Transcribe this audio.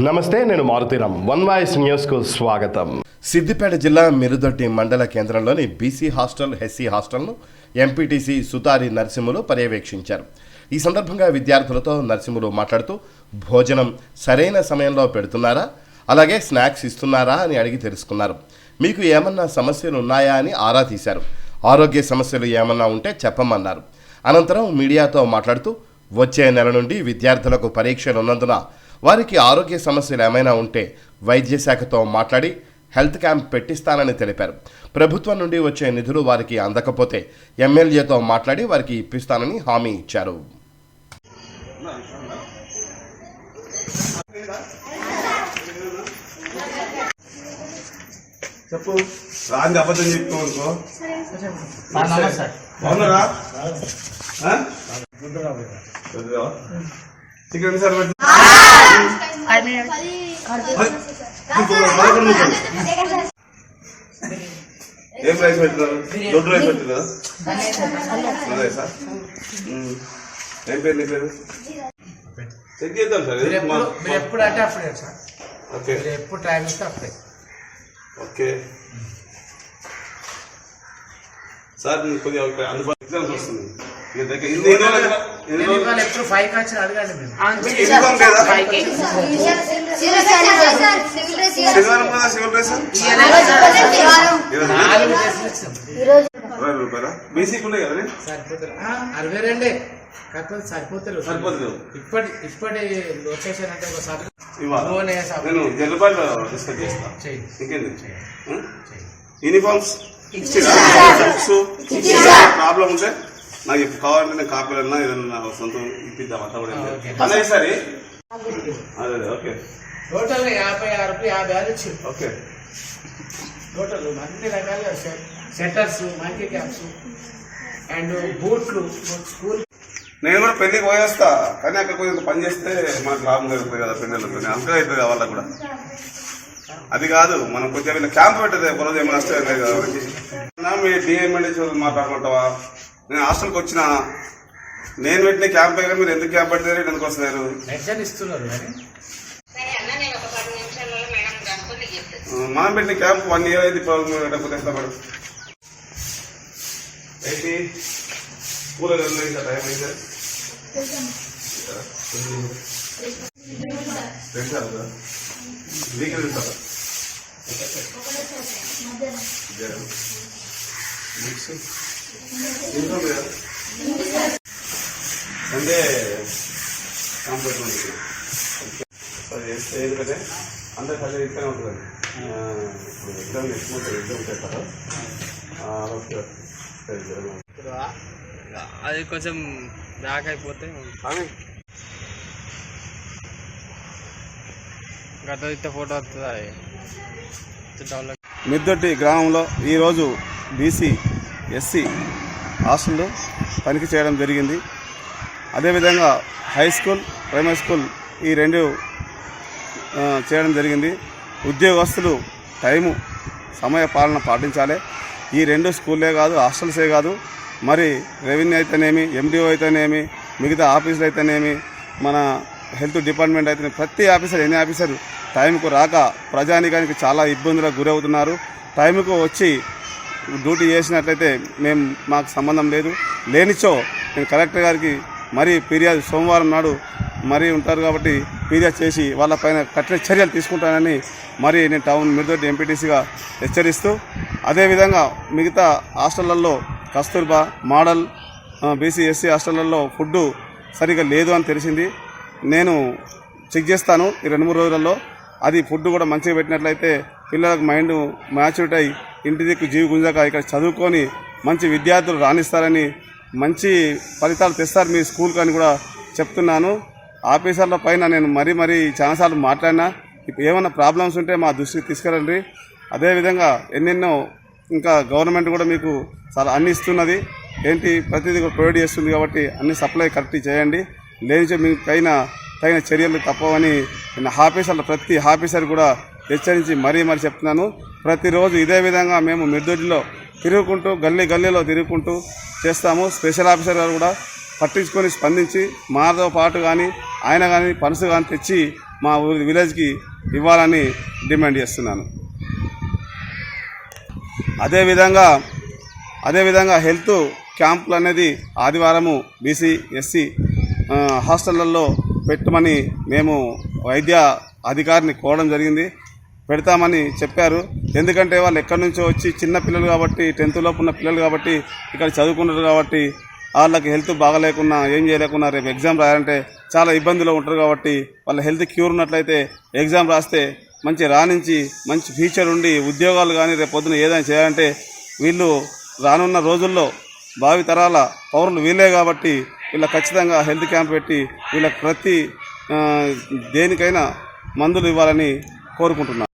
నమస్తే, నేను Maruthi Ram. One voice న్యూస్కు స్వాగతం. సిద్దిపేట జిల్లా మిరుదొడ్డి మండల కేంద్రంలోని బీసీ హాస్టల్, ఎస్సీ హాస్టల్ను ఎంపీటీసీ సుతారి నరసింహులు పర్యవేక్షించారు. ఈ సందర్భంగా విద్యార్థులతో నరసింహులు మాట్లాడుతూ భోజనం సరైన సమయంలో పెడుతున్నారా, అలాగే స్నాక్స్ ఇస్తున్నారా అని అడిగి తెలుసుకున్నారు. మీకు ఏమన్నా సమస్యలు ఉన్నాయా అని ఆరా తీశారు. ఆరోగ్య సమస్యలు ఏమన్నా ఉంటే చెప్పమన్నారు. అనంతరం మీడియాతో మాట్లాడుతూ వచ్చే నెల నుండి విద్యార్థులకు పరీక్షలు ఉన్నందున వారికి ఆరోగ్య సమస్యలు ఏమైనా ఉంటే వైద్య శాఖతో మాట్లాడి హెల్త్ క్యాంప్ పెట్టిస్తానని తెలిపారు. ప్రభుత్వం నుండి వచ్చే నిధులు వారికి అందకపోతే ఎమ్మెల్యేతో మాట్లాడి వారికి ఇప్పిస్తానని హామీ ఇచ్చారు. చెప్పు రాంది అబద్ధం చెప్తావు బాగున్నారా? చికెన్ సార్ ఏం రైస్ పెట్టినారు? దొడ్డు రైస్ పెట్టినారా? అదే సార్. ఏం పేరు నీ పేరు? చెక్ చేద్దాం సార్. ఎప్పుడు అంటే అప్పుడే సార్. ఓకే, ఎప్పుడు టైం ఇస్తే అప్పుడే. ఓకే సార్, కొద్దిగా అందుబాటు ఎగ్జామ్స్ వస్తుంది. ఎప్పుడు 5 వచ్చి అడగండి మీరు. శనివారం కదా సివిల్ డ్రెస్ ₹20. బీసీకి ఉన్నాయి కదా? సరిపోతారు 62 కాకపోతే సరిపోతారు. ఇప్పటి లొకేషన్ అంటే ఒకసారి నేను జనరల్ డిస్కస్ చేస్తాను. ఇంకేంది యూనిఫామ్స్ ప్రాబ్లం ఉంటే నాకు కావాలంటే నేను కాపీలన్నా ఏదన్నా సొంతం ఇప్పిద్దాం. అట్లా కూడా అదే సరే. అదే ఓకే. టోటల్ 56 వచ్చింది. ఓకే, టోటల్ అన్ని రకాలుగా సెటర్స్, మంకీ క్యాప్స్ అండ్ బూట్లు. స్కూల్ నేను కూడా పెళ్లికి పోయేస్తా, కానీ అక్కడ కొంచెం పని చేస్తే మనకు లాభం జరుగుతుంది కదా. పెళ్ళిళ్ళతో అంకగా అవుతుంది కదా వాళ్ళకి కూడా. అది కాదు, మనం కొంచెం వీళ్ళ క్యాంప్ పెట్టదు ఒకరోజు ఏమైనా నష్టం లేదు కదా. మీ డిఎంఎల్ఏ మాట్లాడుకుంటావా? నేను హాస్టల్కి వచ్చిన నేను పెట్టిన క్యాంప్ అయినా మీరు ఎందుకు క్యాంప్ పెడతారు, ఎందుకు వస్తున్నారు? ఇస్తున్నారు. మనం పెట్టిన క్యాంప్ 1 year అయింది. డబ్బులు ఎంత మేడం? ఏంటి స్కూల్ టైం అయితే వీకెండ్ ఇస్తారా? అంటే కంప్లీట్ ఉంటుంది. ఎందుకంటే అందరు చదివి ఇస్తూనే ఉంటుంది. ఇప్పుడు ఎగ్జామ్ ఎగ్జామ్ చేస్తారా? ఓకే, అది కొంచెం బ్యాక్ అయిపోతే గత ఫోటో వస్తుంది. మిద్దొడ్డి గ్రామంలో ఈరోజు బీసీ, ఎస్సీ హాస్టల్లో తనిఖీ చేయడం జరిగింది. అదేవిధంగా హై స్కూల్, ప్రైమరీ స్కూల్ ఈ 2 చేయడం జరిగింది. ఉద్యోగస్తులు టైము, సమయ పాలన పాటించాలి. ఈ 2 స్కూల్లే కాదు, హాస్టల్సే కాదు, మరి రెవెన్యూ అయితేనేమి, ఎండిఓ అయితేనేమి, మిగతా ఆఫీసులు అయితేనేమి, మన హెల్త్ డిపార్ట్మెంట్ అయితే ప్రతి ఆఫీసర్, ఎన్ని ఆఫీసర్ టైంకు రాక ప్రజానికానికి చాలా ఇబ్బందులకు గురవుతున్నారు. టైంకు వచ్చి డ్యూటీ చేసినట్లయితే మాకు సంబంధం లేదు. లేనిచో నేను కలెక్టర్ గారికి మరీ ఫిర్యాదు సోమవారం నాడు మరీ ఉంటారు కాబట్టి ఫిర్యాదు చేసి వాళ్ళపైన కఠిన చర్యలు తీసుకుంటానని మరి నేను టౌన్ మిరుదొడ్డి ఎంపీటీసీగా హెచ్చరిస్తూ, అదేవిధంగా మిగతా హాస్టళ్లలో కస్తూర్బా మోడల్ బీసీ, ఎస్సీ హాస్టళ్లలో ఫుడ్ సరిగా లేదు అని తెలిసింది. నేను చెక్ చేస్తాను ఈ 2-3 రోజులలో. అది ఫుడ్ కూడా మంచిగా పెట్టినట్లయితే పిల్లలకు మైండ్ మ్యాచ్యూరిటీ అయ్యి ఇంటి దిక్కు జీవి గుంజాక ఇక్కడ చదువుకొని మంచి విద్యార్థులు రాణిస్తారని, మంచి ఫలితాలు తెస్తారు మీ స్కూల్కి అని కూడా చెప్తున్నాను. ఆఫీసర్ల పైన నేను మరీ చాలాసార్లు మాట్లాడినా. ఏమైనా ప్రాబ్లమ్స్ ఉంటే మా దృష్టికి తీసుకురండి. అదేవిధంగా ఎన్నెన్నో ఇంకా గవర్నమెంట్ కూడా మీకు చాలా అన్ని ఇస్తున్నది. ఏంటి ప్రతిదీ కూడా ప్రొవైడ్ చేస్తుంది కాబట్టి అన్ని సప్లై కరెక్ట్ చేయండి. లేని మీకైనా తగిన చర్యలు తప్పవని ఆఫీసర్లు ప్రతి ఆఫీసర్ కూడా హెచ్చరించి మరీ చెప్తున్నాను. ప్రతిరోజు ఇదే విధంగా మేము మిరుదొడ్డిలో తిరుగుకుంటూ గల్లీలో తిరుగుకుంటూ చేస్తాము. స్పెషల్ ఆఫీసర్ గారు కూడా పట్టించుకొని స్పందించి మాతో పాటు కానీ ఆయన కానీ పర్సు కానీ తెచ్చి మా ఊరి విలేజ్కి ఇవ్వాలని డిమాండ్ చేస్తున్నాను. అదేవిధంగా హెల్త్ క్యాంపులు అనేది ఆదివారము బీసీ ఎస్సీ హాస్టళ్లలో పెట్టమని మేము వైద్య అధికారిని కోరడం జరిగింది. పెడతామని చెప్పారు. ఎందుకంటే వాళ్ళు ఎక్కడి నుంచో వచ్చి చిన్న పిల్లలు కాబట్టి 10th లోపు ఉన్న పిల్లలు కాబట్టి ఇక్కడ చదువుకుంటారు కాబట్టి వాళ్ళకి హెల్త్ బాగలేకున్నా ఏం చేయలేకున్నా రేపు ఎగ్జామ్ రాయాలంటే చాలా ఇబ్బందులు ఉంటారు కాబట్టి వాళ్ళ హెల్త్ క్యూర్ ఉన్నట్లయితే ఎగ్జామ్ రాస్తే మంచి రాణించి మంచి ఫ్యూచర్ ఉండి ఉద్యోగాలు కానీ రేపు పొద్దున ఏదైనా చేయాలంటే వీళ్ళు రానున్న రోజుల్లో భావి తరాల పౌరులు వీళ్ళే కాబట్టి వీళ్ళ ఖచ్చితంగా హెల్త్ క్యాంప్ పెట్టి వీళ్ళకి ప్రతి దేనికైనా మందులు ఇవ్వాలని కోరుకుంటున్నాను.